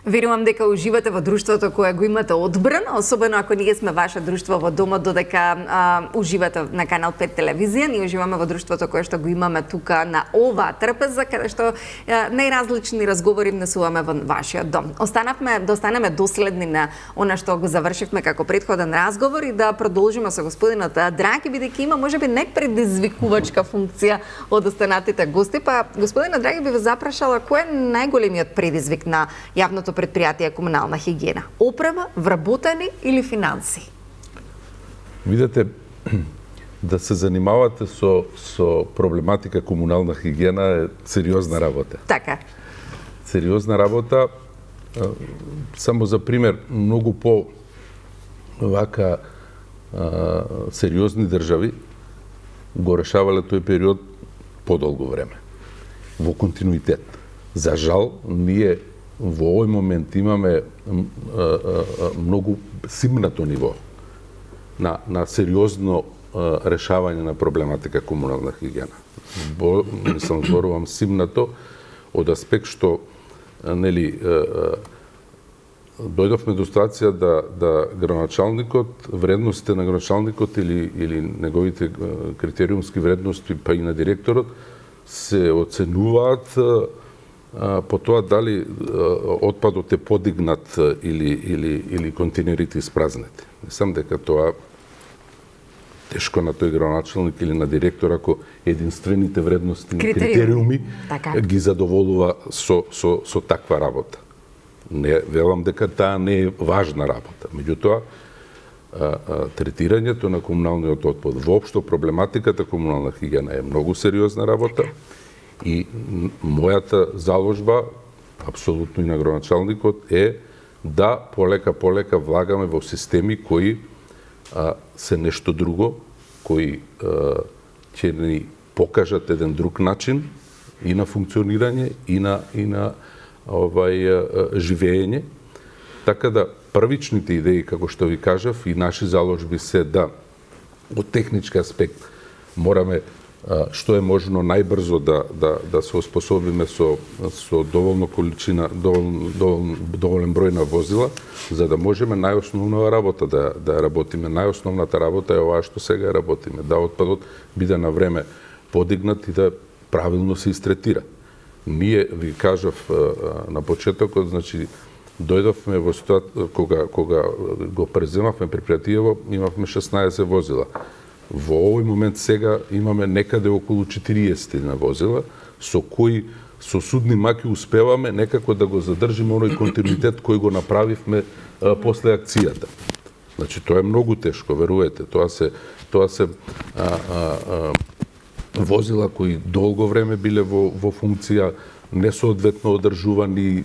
Верувам дека уживате во друштвото кое го имате одбрано, особено ако ние сме ваше друштво во домот, додека уживате на Канал 5 телевизија. Ние уживаме во друштвото кое што го имаме тука на оваа трпеза, каде што најразлични разговори внесуваме во вашиот дом. Да останеме доследни на она што го завршивме како претходен разговор и да продолжиме со господинот Драги, бидејќи има можеби непредизвикувачка функција од останатите гости. Па господинот Драги би ве запрашала кој е најголемиот предизвик на јавното предпријатие комунална хигиена? Оправа, вработени или финанси? Видете, да се занимавате со проблематика комунална хигиена е сериозна работа. Така. Сериозна работа. Само за пример, многу по вака сериозни држави го решавале тој период подолго време, во континуитет. За жал, ние во овој момент имаме многу симнато ниво на сериозно решавање на проблематика комунална хигиена. Мислам, зборувам симнато од аспект што дојдовме до ситуација да градоначалникот, вредностите на градоначалникот или неговите критериумски вредности, па и на директорот, се оценуваат по тоа дали отпадот е подигнат или контейнерите испразнети. Мислам дека тоа тешко на тој градоначалник или на директор ако единствените вредности критериуми ги задоволува со таква работа. Не велам дека таа не е важна работа. Меѓутоа, третирањето на комуналниот отпад, воопшто проблематиката комунална хигиена е многу сериозна работа. И мојата заложба, апсолутно и на градоначалникот, е да полека влагаме во системи кои се нешто друго, кои ќе ни покажат еден друг начин и на функционирање и на живење. Така да првичните идеи, како што ви кажав, и наши заложби се да од технички аспект мораме што е можно најбрзо да се оспособиме со доволно количина, доволен број на возила, за да можеме најосновна работа да работиме. Најосновната работа е оваа што сега работиме, да отпадот биде на време подигнат и да правилно се истретира. Ние, ви кажав на почетокот, значи, дојдовме во ситуација, кога го преземавме предпријатието, имавме 16 возила. Во овој момент сега имаме некаде околу 40 на возила, со кои со судни маки успеваме некако да го задржиме оној континуитет кој го направивме после акцијата. Значи, тоа е многу тешко, верувате. Тоа се возила кои долго време биле во функција, несоодветно одржувани,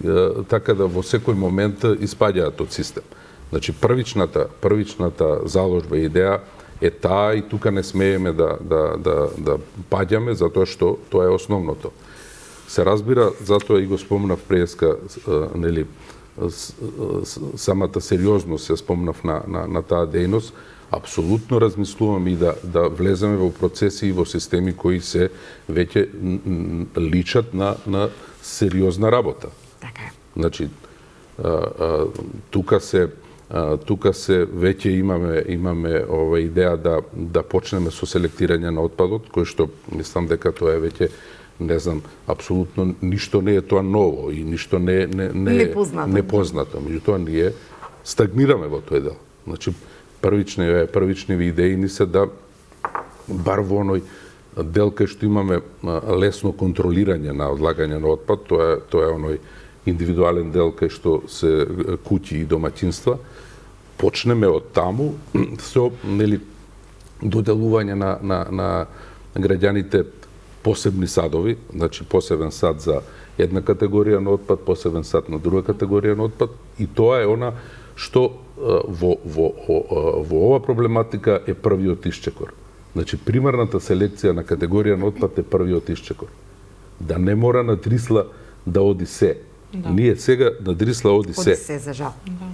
така да во секој момент испаѓаат од систем. Значи, првичната заложба и идеја е таа и тука не смееме да паѓаме, затоа што тоа е основното. Се разбира, затоа и го спомнав преска, самата сериозност ја спомнав на таа дејност. Апсолутно размислуваме и да влеземе во процеси и во системи кои се веќе личат на сериозна работа. Така е. Значи, тука се веќе имаме идеја да почнеме со селектирање на отпадот, кој што мислам дека тоа е веќе, не знам, апсолутно ништо не е тоа ново и ништо не е непознато. Меѓутоа ние стагнираме во тој дел. Значи, првични идеи ни се да бар во оној дел кај што имаме лесно контролирање на одлагање на отпад, тоа е оној индивидуален дел кај што се куќи и домаќинства, почнеме од таму со доделување на граѓаните посебни садови, значи посебен сад за една категорија на отпад, посебен сад на друга категорија на отпад, и тоа е она што во ова проблематика е првиот исчекор. Значи, примарната селекција на категорија на отпад е првиот исчекор. Да не мора на Дрисла да оди се. Да. Ние сега на Дрисла оди се. Оди се, за жал. Да.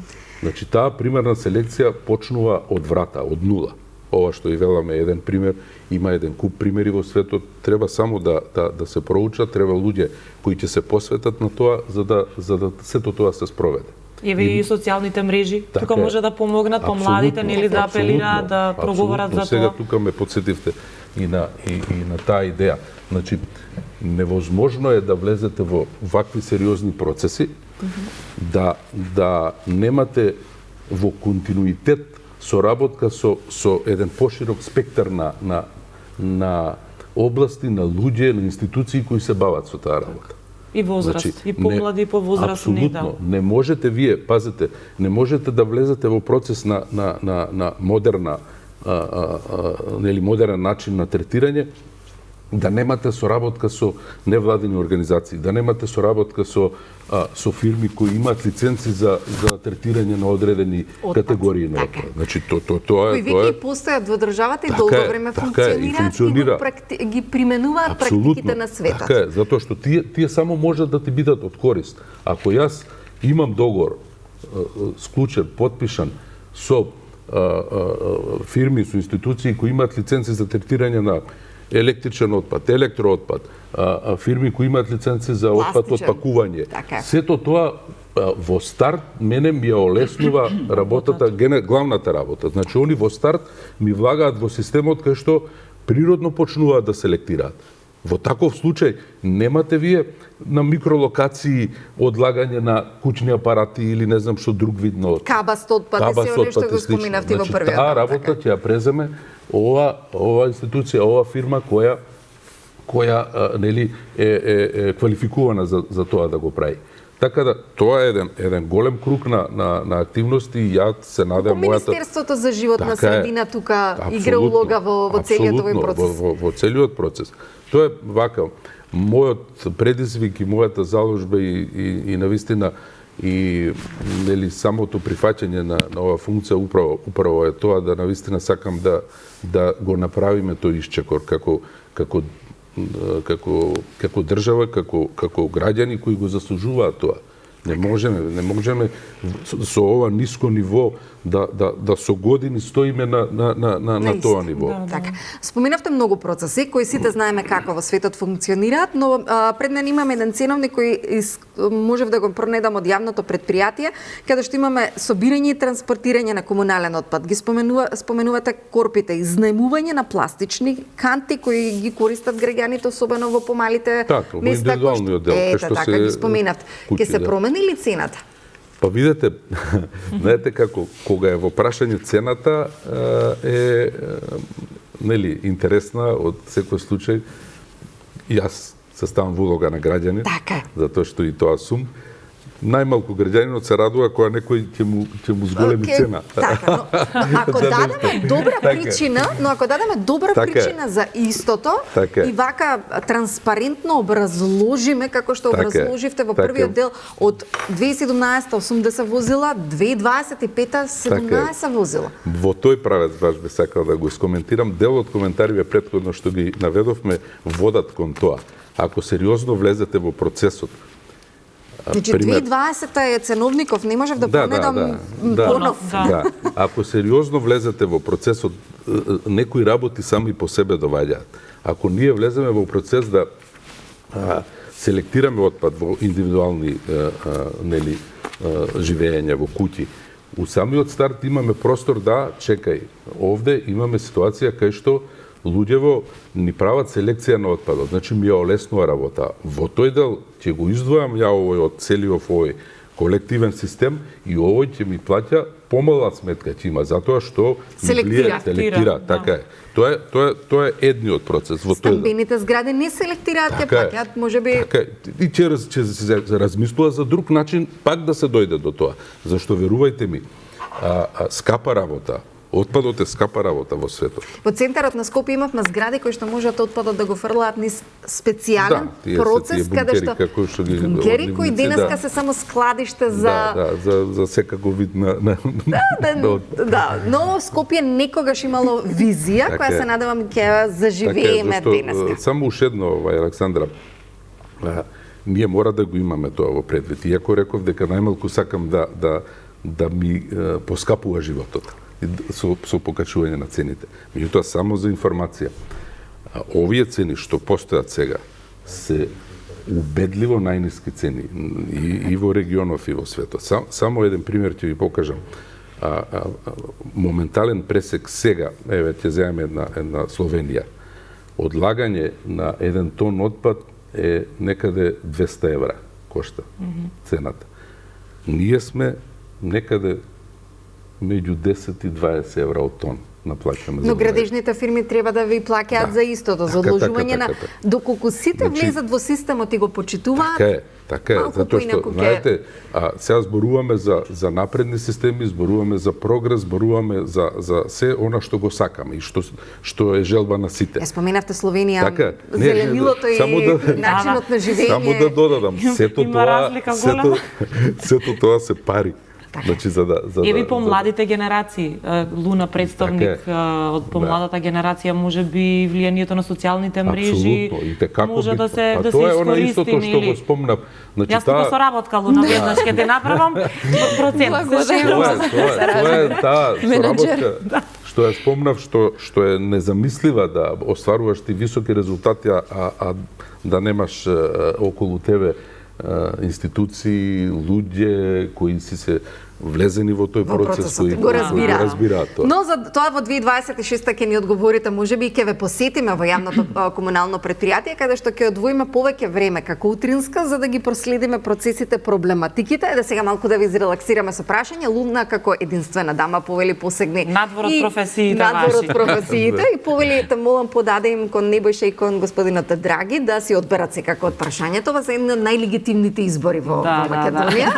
Значи, таа примарна селекција почнува од врата, од нула. ова што и веламе е еден пример, има еден куп примери во светот, треба само да се проучат, треба луѓе кои ќе се посветат на тоа за да сето тоа се спроведе. Еве и социјалните мрежи тука може да помогнат помладите, нели, да апелираат, да проговорат за тоа. Сега тука ме подсетивте и на таа идеја. Значи, невозможно е да влезете во вакви сериозни процеси, да немате во континуитет соработка со еден поширок спектар на области, на луѓе, на институции кои се бават со таа работа. И возраст, и помлади, и повозрастни. Апсолутно. Не можете вие, пазете, не можете да влезете во процес на модерна, нели, модерен начин на третирање, да немате соработка со невладини организации, да немате соработка со фирми кои имаат лиценци за третирање на одредени категории на отпад. Значи тоа е кои веќе постојат во државата и долго време функционираат и ги применуваат практиките на светот. Така е, затоа што тие само можат да ти бидат од корист. Ако јас имам договор склучен, потпишан со фирми, со институции кои имаат лиценци за третирање на електричен отпад, електроотпад, фирми кои имаат лиценци за отпад од пакување. Сето тоа во старт мене ми ја олеснува работата, главната работа. Значи они во старт ми влагаат во системот кај што природно почнуваат да селектираат. Во таков случај немате вие на микролокации одлагање на куќни апарати или не знам што друг вид на кабаст отпад, се оно што го споминавте во првиот. Таа работа ќе ја преземе ова институција, ова фирма која нели е квалификувана за тоа да го прави. Така да тоа е еден голем круг на активности и ја се надевам мојата Министерството за животна средина тука игра улога во целиот овој процес. Во целиот процес. Тоа е вака, мојот предизвик и мојата заложба и навистина и нели самото прифаќање на оваа функција управо е тоа да навистина сакам да го направиме тој исчекор како држава, како граѓани кои го заслужуваат тоа. Не можеме со ова ниско ниво да со години стоиме на тоа ниво. Така. Споминавте многу процеси кои сите знаеме како во светот функционираат, но пред мен имаме еден ценовник кој можев да го пронедам од јавното предпријатие, каде што имаме собирање и транспортирање на комунален отпад. Ги споменувате корпите, изнаемување на пластични канти кои ги користат граѓаните, особено во помалите места. Така ги споменавте. Ќе се промени ли цената? Па видете, знаете како кога е во прашање цената е нели интересна од секој случај. Јас се ставам во улога на граѓанин, затоа што и тоа сум. Најмалку граѓанинот се радува кога некој ќе му зголеми цена. Така, ако дадеме добра причина за истото и вака транспарентно образложиме како што образложивте во првиот дел од 2017 80 возила, 2025 17 возила. Во тој правец баш би сакал да го искоментирам. Дел од коментариве претходно што ги наведовме водат кон тоа. Ако сериозно влезете во процесот, значи 2020 е ценовников, не можев да пронедам понов. Ако сериозно влезете во процесот, некои работи сами по себе доваѓаат. Ако ние влеземе во процес да селектираме отпад во индивидуални нели живеења во куќи, у самиот старт имаме простор да чекај. Овде имаме ситуација кај што луѓево ни прават селекција на отпадот, значи ми ја олеснува работа. Во тој дел ќе го издвојам ја овој од целиот овој колективен систем и овој ќе ми плаќа помала сметка ќе има затоа што селектира, така е. Тоа е едниот процес во тој. Стамбените згради не селектираат, ќе плаќаат, можеби. Така е. И ќе се размислува за друг начин пак да се дојде до тоа. Зашто верувајте ми, скапа работа. Отпадот е скапа работа во светот. Во центарот на Скопје имавме згради кои што можат отпадот да го фрлаат низ специјален процес, каде што бункери кои денеска се само складиште за секако вид на но Скопје некогаш имало визија која се надевам ќе заживееме денеска. Само уште едно, Александра, ние мора да го имаме тоа во предвид. Иако реков дека најмалку сакам да ми поскапува животот. со покачување на цените. Меѓутоа, само за информација, овие цени што постојат сега се убедливо најниски цени и во регионов и во светот. Само еден пример ќе ви покажам. Моментален пресек сега, еве ќе земеме една Словенија. Одлагање на 1 тон отпад е некаде 200 евра кошта цената. Ние сме некаде меѓу 10 и 20 евра од тон наплаќаме. Но градежните фирми треба да ви плаќаат за истото, за одложување на доколку сите влезат во системот и го почитуваат. Така е, затоа што, знаете, сега зборуваме за напредни системи, зборуваме за прогрес, зборуваме за се она што го сакаме и што е желба на сите. Споменавте Словенија, зеленилото и начинот на живење. Само да додадам, сето тоа се пари. Значи, Еви помладите генерации, Луна представник од помладата генерација, може би влијанието на социјалните мрежи може да се искористи. Тоа е она истото што го спомнав. Јас тука со работка, Луна, веднаш ќе те направам процент. Тоа е таа работка што ја спомнав, што е незамислива да остваруваш ти високи резултати, а да немаш околу тебе институции, луѓе кои си се влезени во тој процес и го разбираат тоа. Но за тоа во 2026 ќе ни одговорите, можеби и ќе ве посетиме во јавното комунално предпријатие каде што ќе одвоиме повеќе време како утринска за да ги проследиме процесите, проблематиките, да сега малку да ви изрелаксираме со прашање. Луна како единствена дама повели посегни надвор од професиите и повели те молам подаде им кон Небојша и кон господинот Драги да си одберат секако од прашањето за еден од најлегитимните избори во Македонија.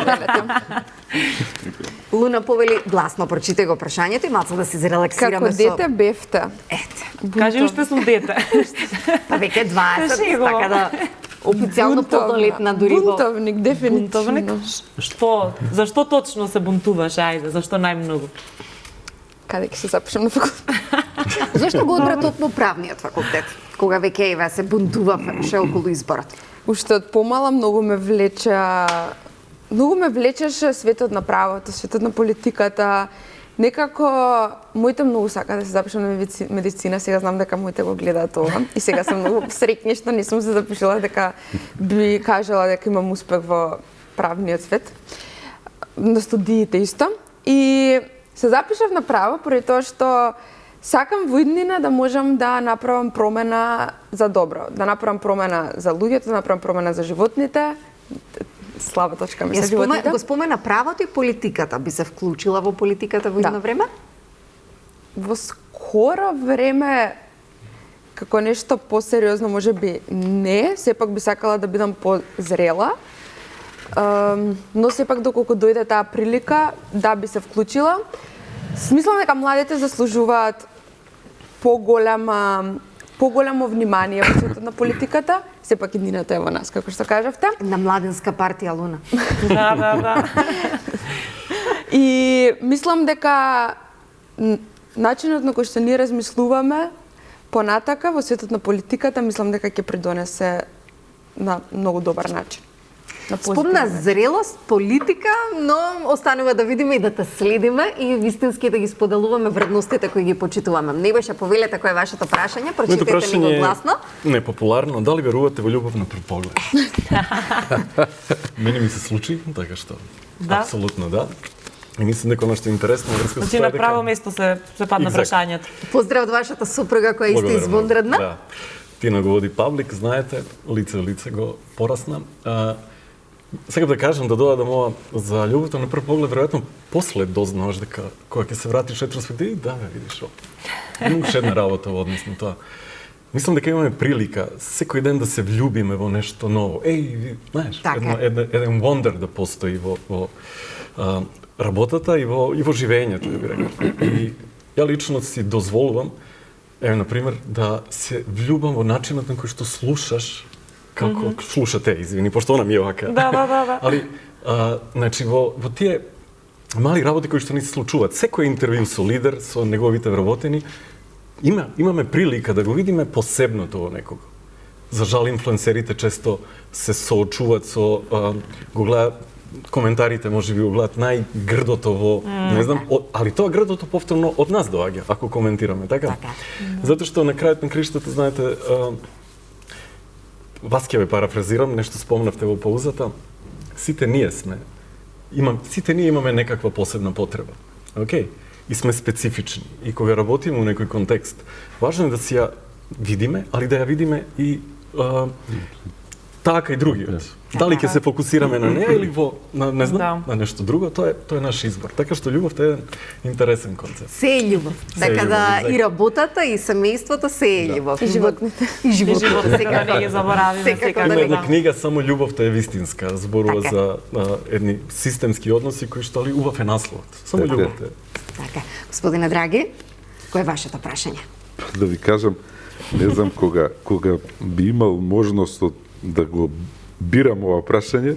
Луна повели гласно прочитай го прашањето и малку да се зарелаксираме како дете бевте. Кажи уште сум дете. Па веќе 20, така да официјално полнолетна дури во бунтовник, дефинитивно. Зашто точно се бунтуваш, ајде, зашто најмногу? Каде ќе се запишам на факултет? Зашто го одбра токму правниот факултет, кога веќе еве се бунтуваше околу изборот? Уште од помала многу ме влечеше светот на правото, светот на политиката. Некако моите многу сака да се запишам на медицина, сега знам дека моите го гледаат ова и сега сум многу среќна што не сум се запишала, дека би кажала дека имам успех во правниот свет. На студиите исто. И се запишав на право поради тоа што сакам во иднина да можам да направам промена за добро, да направам промена за луѓето, да направам промена за животните. Слаба точка ми се животните. Го спомена правото и политиката. Би се вклучила во политиката во едно време? Во скоро време, како нешто посериозно, може би не. Сепак би сакала да бидам позрела. Но сепак доколку дојде таа прилика, да би се вклучила. Смислам дека младите заслужуваат поголемо внимание во светот на политиката. Сепак иднината е во нас, како што кажавте. На младенска партија, Луна. Да. И мислам дека начинот на кој што ние размислуваме понатака во светот на политиката, мислам дека ќе придонесе на многу добар начин. Спомна зрелост, политика, но останува да видиме и да те следиме и вистински да ги споделуваме вредностите кои ги почитуваме. Небојша, повелете кој е вашето прашање, прочитете ми го гласно. Непопуларно, дали верувате во љубов на прв поглед? Мене ми се случи, така што апсолутно да. И мислам дека нешто интересно врска со тоа. Значи на право место се падна прашањето. Поздрав од вашата супруга која исто извонредна. Да. Тина го води паблик, знаете, лице го порасна. Сега да кажам, да додадам ова за љубовта на прв поглед, веројатно после дознаваш дека кога ќе се вратиш ретроспективи, да бе, видиш ова. Има уште една работа во однос на тоа. Мислам дека имаме прилика секој ден да се влюбиме во нешто ново. Знаеш, еден wonder да постои во работата и во живењето, би рекол. И ја лично си дозволувам, на пример, да се влюбам во начинот на кој што слушаш како слушате, извини, пошто она ми е вака. Да. Али, значи, во тие мали работи кои што ни се случуваат, секој интервју со лидер, со неговите вработени, имаме прилика да го видиме посебното во некого. За жал, инфлуенсерите често се соочуваат со, го гледаат коментарите може би углат најгрдото во, не знам, али тоа грдото повторно од нас доаѓа ако коментираме, така? Затоа што на крајот на криштата, знаете, вас ќе ве парафразирам, нешто спомнавте во паузата, сите ние имаме некаква посебна потреба. Океј? И сме специфични. И кога работиме во некој контекст, важно е да си ја видиме, али да ја видиме и така и другиот. Дали ќе се фокусираме на неа или на нешто друго, тоа е наш избор. Така што љубовта е еден интересен концепт. Се е љубов. Така да и работата и семејството се е љубов. И животните. И животните. Сега не ги заборавиме. Има една книга само љубовта е вистинска, зборува за едни системски односи кои што убав е насловот. Само љубовта е. Така. Господине Драги, кој е вашето прашање? Да ви кажам, не знам кога би имал можност да го бирам ова прашање.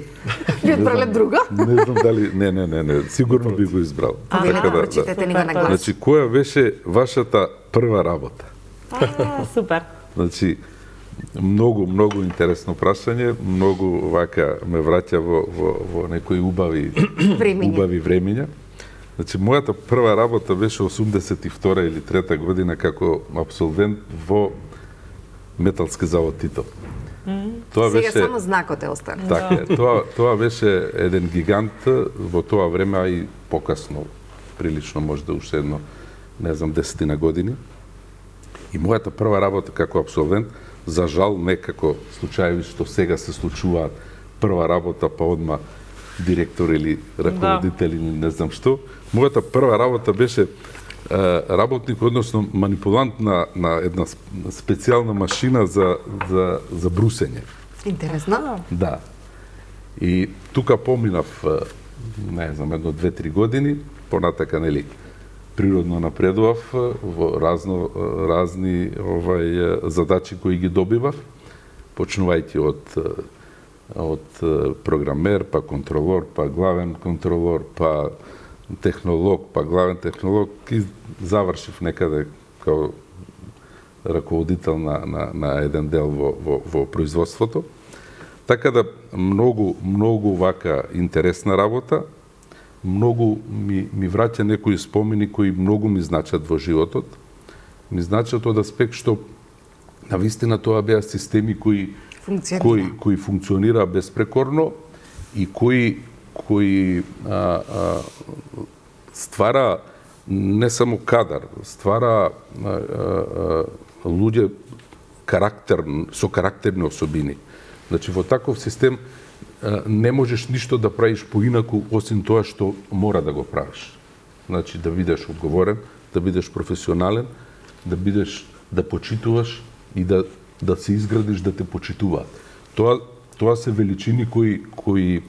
Ви одбрале друго? Не знам дали не, сигурно би го избрал. Така да прочитате ни го на глас. Значи, која беше вашата прва работа? Супер. Значи, многу интересно прашање, многу вака ме враќа во некои убави времиња. Значи, мојата прва работа беше 82 или 3 година како абсолвент во Металски завод Тито. Тоа сега беше само знакот е остана. Така е. Тоа беше еден гигант во тоа време, а и покасно, прилично можда уште едно, не знам, 10 години. И мојата прва работа како абсолвент, за жал не како случаеви што сега се случуваат, прва работа па одма директор или раководител или не знам што. Мојата прва работа беше работник, односно манипулант на една специјална машина за брусење. Интересно. Да. И тука поминав, не знам, 1-2-3 години, понатака, нели, природно напредував во разни задачи кои ги добивав, почнувајќи од програмер, па контролор, па главен контролор, па технолог, па главен технолог, и завршив некаде као раководител на еден дел во производството. Така да многу вака интересна работа, многу ми враќа некои спомени кои многу ми значат во животот. Ми значат од аспект што навистина тоа беа системи кои функционира безпрекорно и кои ствара не само кадар, ствара луѓе со карактерни особини. Значи, во таков систем не можеш ништо да правиш поинаку, осим тоа што мора да го правиш. Значи, да бидеш одговорен, да бидеш професионален, да почитуваш и да се изградиш да те почитуваат. Тоа се величини кои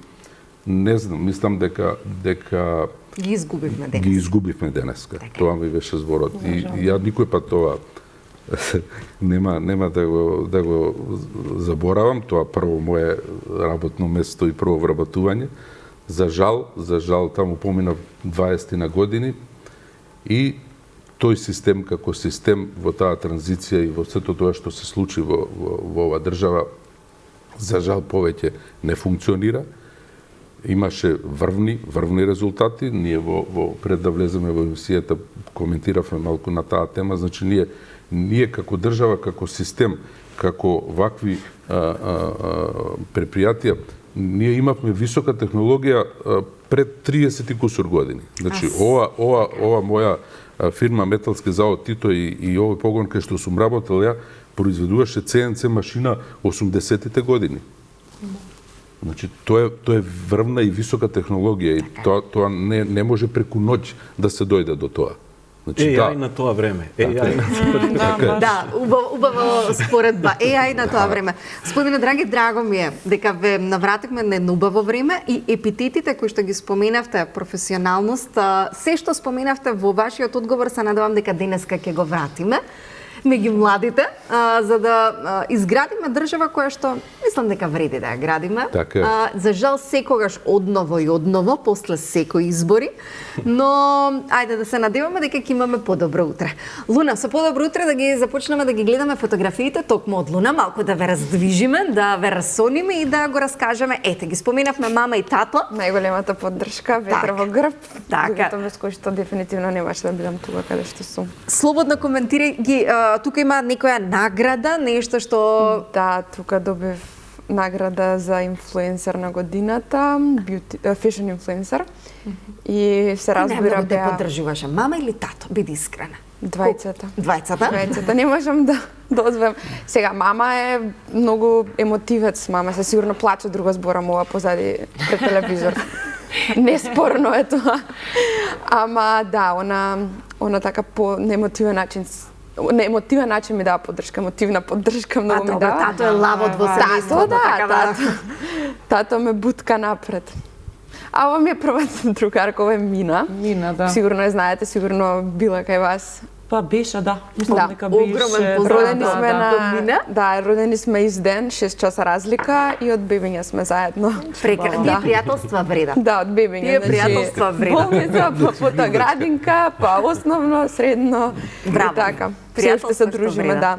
не знам, мислам дека ги изгубивме денеска. Тоа ми беше зборот. И ја никој пат тоа нема да го заборавам. Тоа прво мое работно место и прво вработување. За жал таму поминав 20 на години и тој систем како систем во таа транзиција и во сето тоа што се случи во оваа држава, за жал повеќе не функционира. Имаше врвни резултати. Ние пред да влеземе во емисијата коментиравме малку на таа тема. Значи ние како држава, како систем, како вакви предпријатија, ние имавме висока технологија пред 30 и кусур години. Значи ова моја фирма Металски завод Тито и овој погон кај што сум работел ја произведуваше CNC машина 80-тите години. Значи, тоа е врвна и висока технологија и тоа не може преку ноќ да се дојде до тоа. Значи, AI на тоа време. Да, убава споредба. AI на тоа време. Господине Драги, драго ми е дека ве навративме на едно убаво време и епитетите кои што ги споменавте, професионалност, се што споменавте во вашиот одговор, се надевам дека денеска ќе го вратиме. меѓу младите, за да изградиме држава која што мислам дека вреди да ја градиме. Така. За жал секогаш одново и одново после секои избори, но ајде да се надеваме дека ќе имаме подобро утре. Луна, со подобро утре да ги започнеме да ги гледаме фотографиите токму од Луна, малку да ве раздвижиме, да ве разсониме и да го раскажеме. Ете, ги споменавме мама и тато. Најголемата поддршка, ветер во грб, Така. без кој што дефинитивно немаше да бидам тука каде што сум. Слободно коментирај ги, тука има некоја награда, нешто што... Да, тука добив награда за инфлуенсер на годината, фешн инфлуенсер. И се разбира Најмногу те беа поддржуваше, мама или тато, биди искрена. двајцата. Двајцата? Не можам да дозвем. Сега, мама е многу емотивец, мама се сигурно плаче друга зборам ова позади пред телевизор. Неспорно е тоа. Ама да, она така по неемотивен начин ми дава поддршка, емотивна поддршка многу ми дава. Тато е лавот во семејството, така да. Тато ме бутка напред. А ова ми е првата другарка, ова е Мина. Мина, да. Сигурно ја знаете, сигурно била кај вас. Па беше, да. Мислам Да. дека беше. Огромен поздрав. Родени сме До Мина? родени сме из ден, 6 часа разлика и од бебиња сме заедно. Тие Да. пријателства вреда. Да, од бебиња. Тие пријателства вреда. Болница, па потоа градинка, па основно, средно Браво. и така. Се уште се Пријателства што дружиме, вредат. да.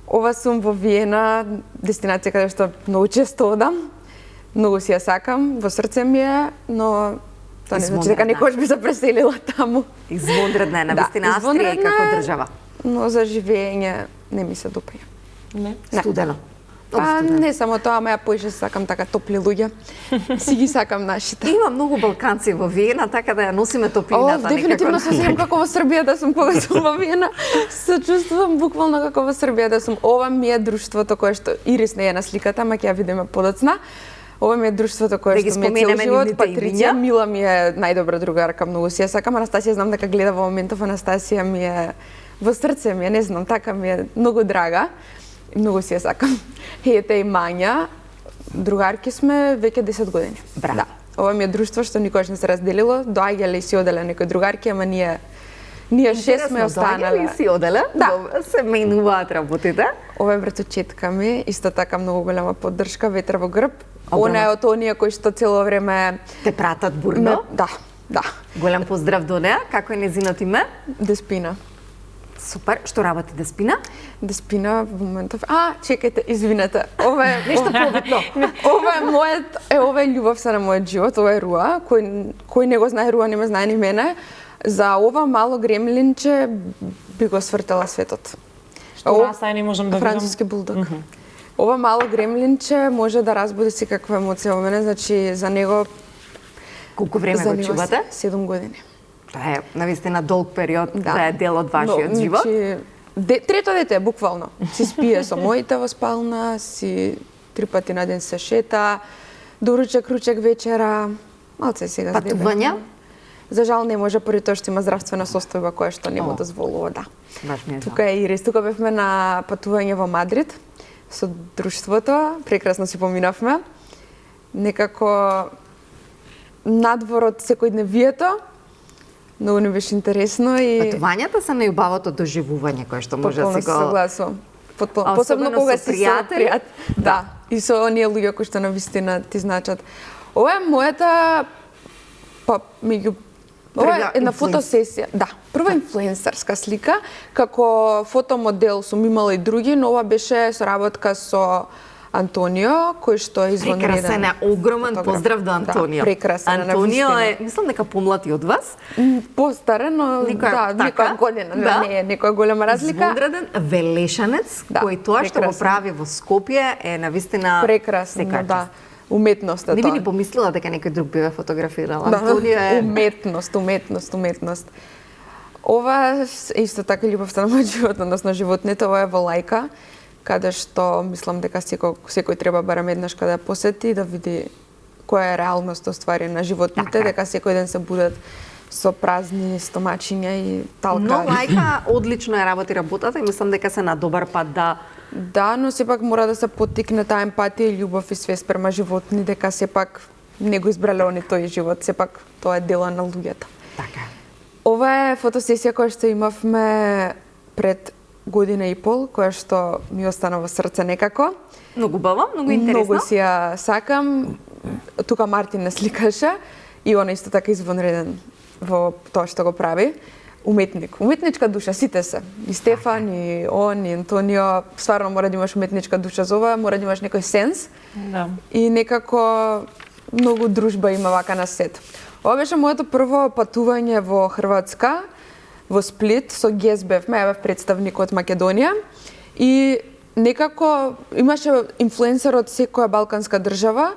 Ова сум во Виена, дестинација каде што многу често одам. Многу си ја сакам, во срце ми е, но тоа не значи дека Извонредна. некојаш би се преселила таму. Извонредна е на Да, вистина Австрија извонредна како е, држава. Но за живење не ми се допаѓа. Не. Студено. Па не само тоа, ама ја поише сакам така топли луѓе. Си ги сакам нашите. Има многу балканци во Виена, така да ја носиме топлината Дефинитивно се осеќам како во Србија да сум кога сум во Виена. Се чувствувам буквално како во Србија да сум. Ова ми е друштвото кое што Ирис не е на сликата, ама ќе ја видиме подоцна. Ова ми е друштвото кое Да ги што ми е цел споменеме живот. нивните Патриция имиња. Мила ми е најдобра другарка, многу си ја сакам. Анастасија знам дека гледа во моментов, Анастасија ми е во срце ми е, не знам, така ми е многу драга. И многу си ја сакам. Ете и Мања, другарки сме веќе 10 години. Браво. Да. Ова ми е друштво што никогаш не се разделило, доаѓале и си оделе некои другарки, ама ние 6 сме останале. Доаѓале и си оделе? Да. Добро, се менуваат работите. Ова е братучетка ми, исто така многу голема поддршка, ветер во грб. Огромна. Она е од оние кои што цело време Те пратат бурно. Да. Голем поздрав до неа. Како е незиното име? Деспина. Супер. Што работи Деспина? Деспина во моментов. Чекајте, извинете. Ова е Нешто побитно. ова е љубовта на мојот живот, ова е Руа, кој не го знае Руа, не ме знае ни мене. За ова мало гремлинче би го свртела светот. Што раса не можам да видам. Француски булдог. Ова мало гремлинче може да разбуди секаква емоција во мене, значи за него Колку време за го него чувате? 7 години. Тоа е навистина долг период, да е дел од вашиот живот. Трето дете, буквално. Си спие со моите во спална, си 3 пати на ден се шета, доручек, ручек, вечера, малце сега здебе. Патувања? За жал не може, поради тоа што има здравствена состојба која што не му дозволува, да. Баш ми е жал. Тука е Ирис, тука бевме на патување во Мадрид со друштвото, прекрасно си поминавме. Некако надвор од секојдневието, многу не беше интересно и Патувањата се најубавото доживување кое што може да потполно се се го... согласувам. А Посебно особено кога со си пријатели? Да, и со оние луѓе кои што навистина ти значат. Ова е мојата ова е една фотосесија. Да, прва инфлуенсерска слика, како фотомодел сум имала и други, но ова беше соработка со Антонио, кој што е извонреден. Прекрасен е, огромен фотограф. поздрав до Антонио. Да, прекрасен е, Антонио навистина. е, мислам дека помлад од вас. Постарен, но Некоја некоја година, не е некоја голема разлика. Извонреден велешанец, Да, кој тоа што го прекрасен. прави во Скопје е навистина Прекрасно, секако. да. Уметноста Не би тоа. ни помислила дека некој друг би ве фотографирала. Да, Антонио е уметност. Ова е исто така љубовта на мојот живот, односно животните, ова е во Лајка, каде што мислам дека секој треба барем еднаш каде да посети да види која е реалност оствари на животните, Така. дека секој ден се будат со празни стомачиња и талка. Но Лајка одлично ја работи работата и мислам дека се на добар пат да Да, но сепак мора да се поттикне таа емпатија и љубов и свест према животни, дека сепак не го избрале они тој живот, сепак тоа е дела на луѓето. така. Ова е фотосесија која што имавме пред година и пол, која што ми остана во срце некако. Многу бава, многу интересно. Многу си ја сакам. Тука Мартин не сликаше и она исто така извонреден во тоа што го прави. Уметник, уметничка душа, сите се. И Стефан, и он, и Антонио. Стварно мора да имаш уметничка душа за ова, мора да имаш некој сенс. Да. И некако многу дружба има вака на сет. Ова беше моето прво патување во Хрватска, во Сплит, со ГЕС бевме, ја бев представник од Македонија. И некако имаше инфлуенсер од секоја балканска држава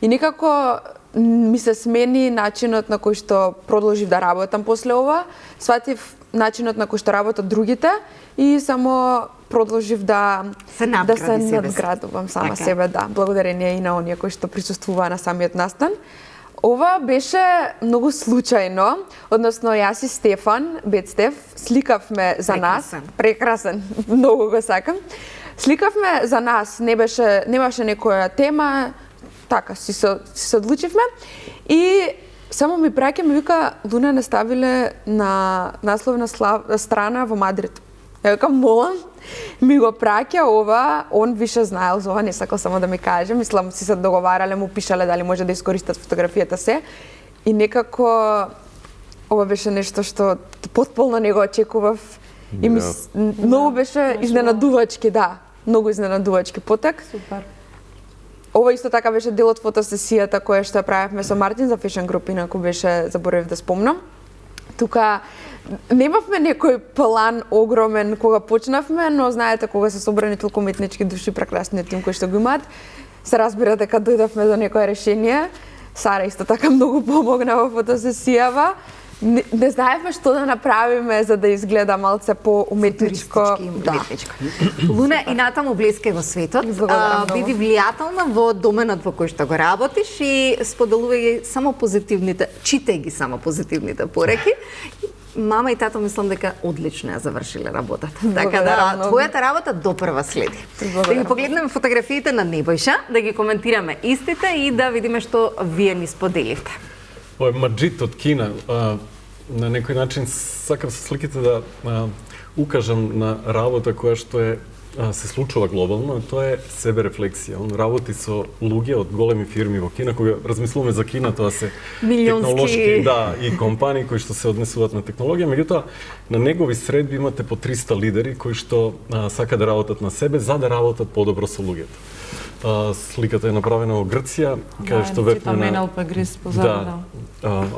и некако ми се смени начинот на кој што продолжив да работам после ова. Сватив начинот на кој што работат другите и само продолжив да се надградувам сама себе, да, благодарение и на оние кои што присуствуваа на самиот настан. Ова беше многу случајно, односно јас и Стефан, Бет Стеф, сликавме за нас, прекрасен, многу го сакам. Сликавме за нас, немаше некоја тема, така си се одлучивме и само ми праќа ми вика Луна не ставиле на насловна страна во Мадрид. Ја викам молам, ми го праќа ова, он више знаел за ова, не сакал само да ми каже, мислам си се договарале, му пишале дали може да искористат фотографијата се и некако ова беше нешто што потполно не го очекував и многу беше изненадувачки, да, многу изненадувачки потек. Супер. Ова исто така беше дел од фотосесијата која што ја правевме со Мартин за Fashion Group, инаку беше, заборавив да спомнам. Тука немавме некој план огромен кога почнавме, но знаете кога се собрани толку уметнички души, прекрасниот тим кој што го имаат, се разбира дека дојдовме до некое решение. Сара исто така многу помогна во фотосесијава. Не знаевме што да направиме за да изгледа малце по-уметничко. Луна, и натаму блескај во светот. Биди влијателна во доменот во кој што го работиш и споделувај само позитивните, читај ги само позитивните пореки. Мама и тато мислам дека одлично ја завршиле работата. Така да твојата работа допрва следи. Да ги погледнеме фотографиите на Небојша, да ги коментираме истите и да видиме што вие ни споделивте. Ова е маџит од Кина. На некој начин сакам со сликите да укажам на работа која што се случува глобално, тоа е себерефлексија. Он работи со луѓе од големи фирми во Кина, кога размислуваме за Кина, тоа се технолошки, да, и компании кои што се однесуваат на технологија, меѓутоа на негови средби имате по 300 лидери кои што сака да работат на себе за да работат подобро со луѓето. Сликата е направена во Грција, каде што вепне на NLP Грис позади.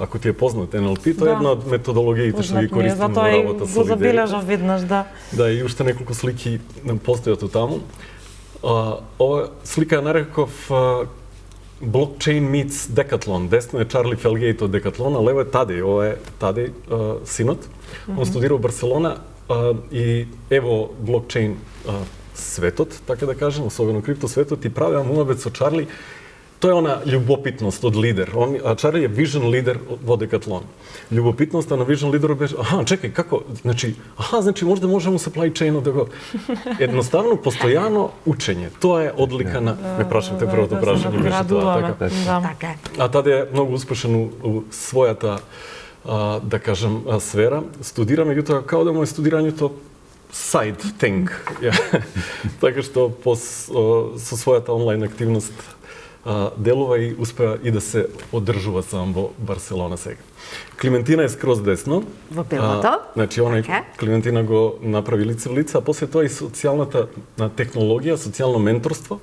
Ако ти е познат NLP, тоа е една од методологиите што ги користиме во работа со лидерите. Затоа го забележав веднаш, да. Да, и уште неколку слики постојат од таму. Ова слика ја нареков Blockchain meets Decathlon. Десно е Чарли Фелгејт од Decathlon, а лево е Тадеј. Ова е Тадеј, синот. Он студира во Барселона и ево блокчейн светот, така да кажем, особено криптосветот, и правеа муабет со Чарли. Тоа е она љубопитност од лидер. Чарли е вижен лидер во Декатлон. Љубопитноста на вижен лидер беше, чекај, како, значи може да можеме supply chain да го едноставно постојано учење. Тоа е одлика на ме прашавте првото прашање беше тоа, така. А таде е многу успешен у својата да кажем сфера. Студира, меѓутоа као да му е студирањето side thing. Така што со својата онлайн активност делува и успеа и да се одржува сам во Барселона сега. Климентина е скроз десно. Во белото. Значи, Климентина го направи лице в лице, а после тоа и социјалната технологија, социјално менторство,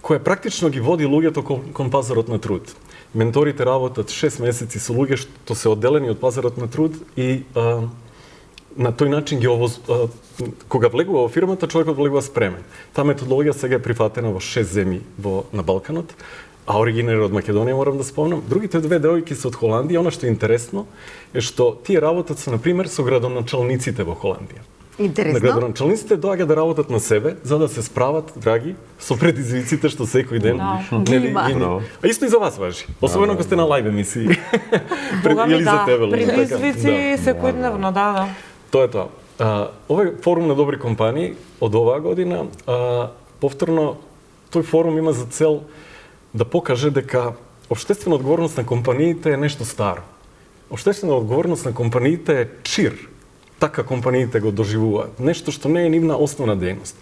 кое практично ги води луѓето кон пазарот на труд. Менторите работат 6 месеци со луѓе што се одделени од пазарот на труд и на тој начин ги кога влегува во фирмата, човекот влегува спремен. Таа методологија сега е прифатена во 6 земји на Балканот, а оригинер од Македонија, морам да спомнам. Другите две девојки се од Холандија. Она што е интересно е што тие работат со, например, со градоначалниците во Холандија. Интересно. Градоначалниците доаѓа да работат на себе за да се справат, драги, со предизвиците што секој ден има. А исто и за вас важи. Особено ако сте на лајв емисии. Или за тебе. Предизвици секојдневно, да. Тоа е тоа. Ова е форум на добри компании од оваа година. Повторно, тој форум има за цел да покаже дека општествена одговорност на компаниите е нешто старо. Општествена одговорност на компаниите е чир. така компаниите го доживуваат. Нешто што не е нивна основна дејност.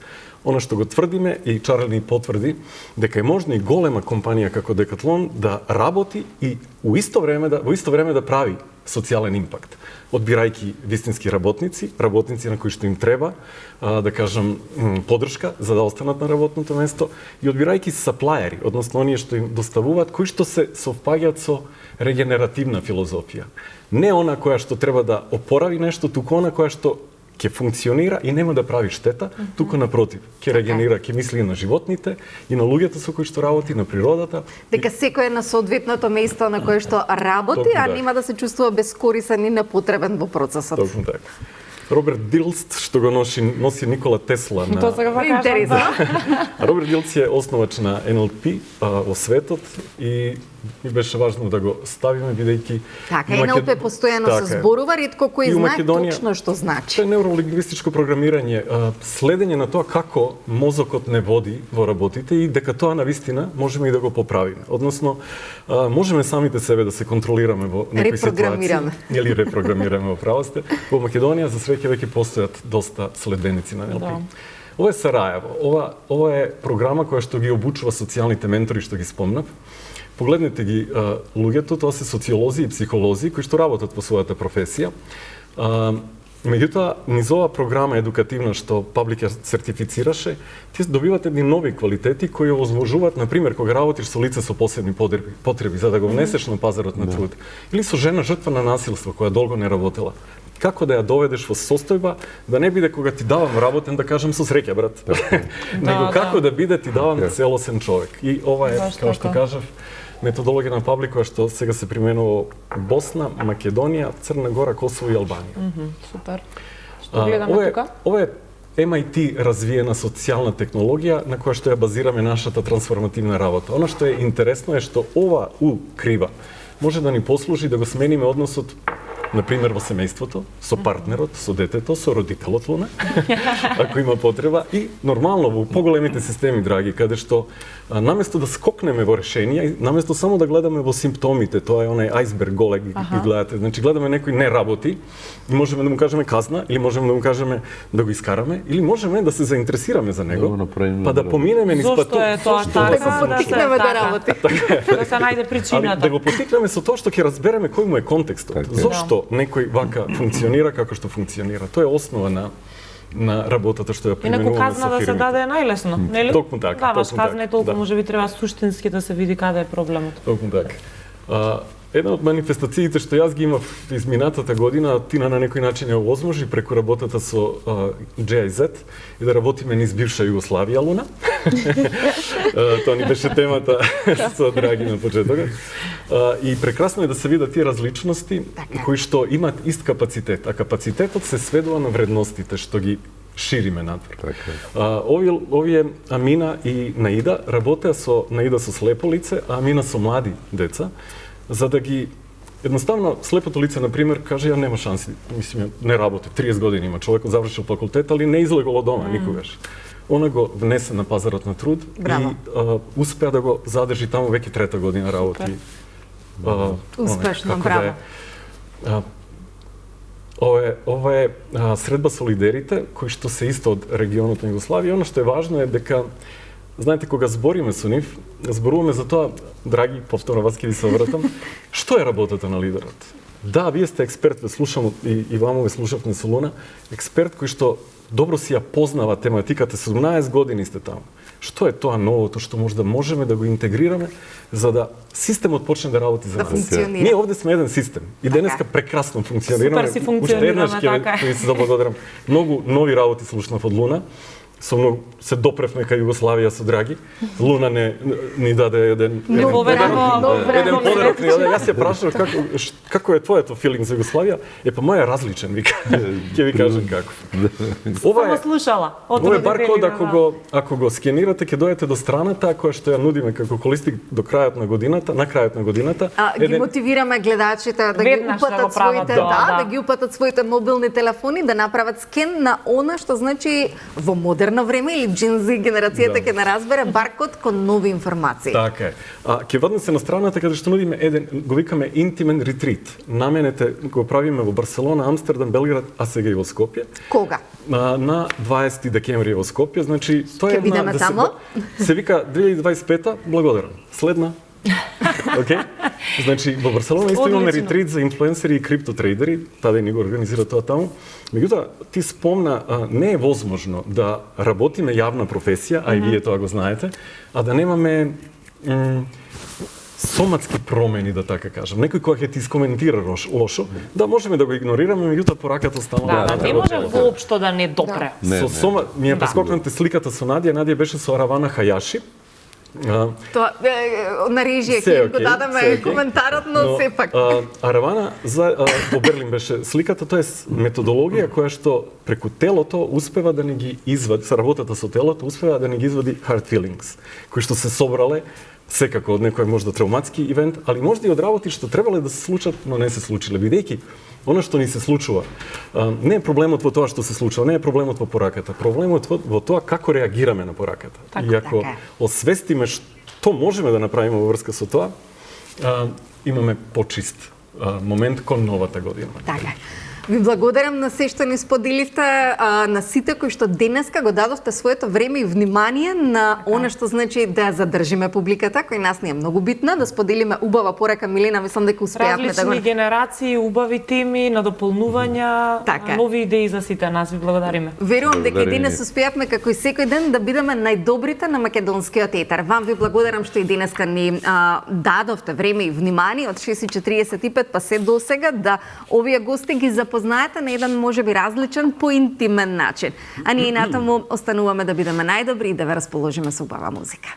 Оно што го тврдиме и Чарли ни потврди дека е можно и голема компанија како Декатлон да работи и во исто време да прави социјален импакт, одбирајќи вистински работници на кои што им треба, да кажам, поддршка за да останат на работното место и одбирајќи саплаери, односно оние што им доставуваат, кои што се совпаѓаат со регенеративна филозофија. Не она која што треба да опорави нешто, туку она која што ќе функционира и нема да прави штета, туку напротив, ќе регенера, ќе мисли и на животните, и на луѓето со кои што работи, на природата. Дека секој е на соодветното место на кое што работи, а нема да се чувствува бескорисен и непотребен во процесот. Токму така. Роберт Дилст, што го носи Никола Тесла на... Тоа сега Интересно. Роберт Дилст е основач на NLP во светот и ми беше важно да го ставиме, бидејќи... Така, NLP постојано се зборува, ретко кој знае точно што значи. Тоа е неуролингвистичко програмирање, следење на тоа како мозокот не води во работите и дека тоа навистина можеме и да го поправиме. Односно, можеме самите себе да се контролираме во некои ситуации. Или репрограмираме во право сте. Во Македонија, за среќа, веќе постојат доста следбеници на NLP. Ова е Сараево. Ова е програма која што ги обучува социјалните ментори што ги спомнав. Погледнете ги луѓето, тоа се социолози и психолози кои што работат во својата професија. Меѓутоа, низ оваа програма едукативна што Public сертифицираше, ти добивате едни нови квалитети кои овозможуваат, например, кога работиш со лице со посебни потреби, за да го внесеш на пазарот на труд, или со жена жртва на насилство која долго не работела. Како да ја доведеш во состојба да не биде кога ти давам работен да кажам со среќа, брат. Него како да биде ти давам целосен човек. И ова е, како што кажав, методологија на Public која што сега се применува Босна, Македонија, Црна Гора, Косово и Албанија. Супер. Што гледаме тука? Ова е MIT развиена социјална технологија на која што ја базираме нашата трансформативна работа. Она што е интересно е што ова крива може да ни послужи да го смениме односот, например, во семејството, со партнерот, со детето, со родителот Луна, ако има потреба, и нормално во поголемите системи, драги, каде што наместо да скокнеме во решенија, наместо само да гледаме во симптомите, тоа е онај ајсберг голе ги гледате, значи гледаме некој не работи и можеме да му кажеме казна, или можеме да му кажеме да го искараме, или можеме да се заинтересираме за него, па да поминеме низ патот. Зошто е тоа така? Да се да работи. Да се најде причината. Да го потикнеме со тоа што ќе разбереме кој му е контекстот. Зошто некој вака функционира како што функционира. Тоа е основа на работата што ја применуваме со фирмите. Инаку казна да се даде најлесно, нели? Токму така. Да, баш казна е толку, можеби треба суштински да се види каде е проблемот. Токму така. Една од манифестациите што јас ги имав изминатата година, Тина на некој начин ја овозможи преку работата со GIZ и да работиме низ бивша Југославија, Луна. Тоа ни беше темата со Драги на почетокот. И прекрасно е да се видат тие различности кои што имаат ист капацитет, а капацитетот се сведува на вредностите што ги шириме надвор. Овие Амина и Наида работеа со Наида со слепо лице, а Амина со млади деца, за да ги едноставно слепото лице на пример каже ја нема шанси, мислам не работи, 30 години има човекот завршил факултет, али не излегол од дома никогаш. Она го внесе на пазарот на труд и успеа да го задржи таму веќе трета година работи. Успешно, браво. Ова е средба со лидерите кои што се исто од регионот на Југославија. Она што е важно е дека знаете, кога збориме со нив, зборуваме за тоа, драги, повторно вас ќе ви се обратам, што е работата на лидерот? Да, вие сте експерт, ве слушам и ваму ве слушавме со Луна, експерт кој што добро си ја познава тематиката, 17 години сте таму. Што е тоа новото што можеме да го интегрираме за да системот почне да работи за нас? Ние овде сме еден систем и денеска прекрасно функционираме. Супер си функционираме, така е. Се заблагодарам. Многу нови работи слушнав од Луна. Се допревме кај Југославија со Драги. Луна ни даде еден подарок. Јас се прашав како е твоето филинг за Југославија? Па мој е различен, вика. Ќе ви кажам како. Ова слушала. Ова е бар код ако го скенирате ќе дојдете до страната која што ја нудиме како колистик до крајот на годината, на крајот на годината. Ги мотивираме гледачите да ги упатат своите, да ги упатат своите мобилни телефони, да направат скен на она што значи во модерна модерно време или джинзи генерацијата ќе не разбере баркот кон нови информации. Така е. Ќе вадне се на страната каде што нудиме го викаме интимен ретрит. Наменете го правиме во Барселона, Амстердам, Белград, а сега и во Скопје. Кога? На 20 декември во Скопје, значи тоа е една се вика 2025 благодарам. Следна. Океј? Значи во Барселона исто имаме ретрит за инфлуенсери и криптотрейдери, таде ни го организира тоа таму. Меѓутоа, ти спомна, не е возможно да работиме јавна професија, а и вие тоа го знаете, а да немаме соматски промени, да така кажам. Некој кој ќе ти искоментира лошо, да можеме да го игнорираме, меѓутоа пораката остана. Да, не може воопшто да не допре. Со сома, ми ја прескокнете сликата со Надија, Надија беше со Аравана Хајаши. Тоа на режија ќе го дадеме коментарот, но сепак. Аравана во Берлин беше сликата, тоа е методологија која што преку телото успева да не ги извади, со работата со телото успева да не ги извади hard feelings, кои што се собрале секако од некој можда травматски ивент, али можда и од работи што требале да се случат, но не се случиле, бидејќи она што ни се случува, не е проблемот во тоа што се случува, не е проблемот во пораката, проблемот во тоа како реагираме на пораката. И ако освестиме што можеме да направиме во врска со тоа, имаме почист момент кон новата година. Така. Ви благодарам на се што ни споделивте, на сите кои што денеска го дадовте своето време и внимание на она што значи да задржиме публиката, кој нас ни е многу битна, да споделиме убава порака. Милена, мислам дека успеавме да го... Различни генерации, убави теми, надополнувања, нови идеи за сите нас. Ви благодариме. Верувам дека и денес успеавме како и секој ден да бидеме најдобрите на македонскиот етер. Вам ви благодарам што и денеска ни дадовте време и внимание од 6:45 па се до сега да овие гости ги познаете на еден можеби различен, поинтимен начин. А ние натаму остануваме да бидеме најдобри и да ве расположиме со убава музика.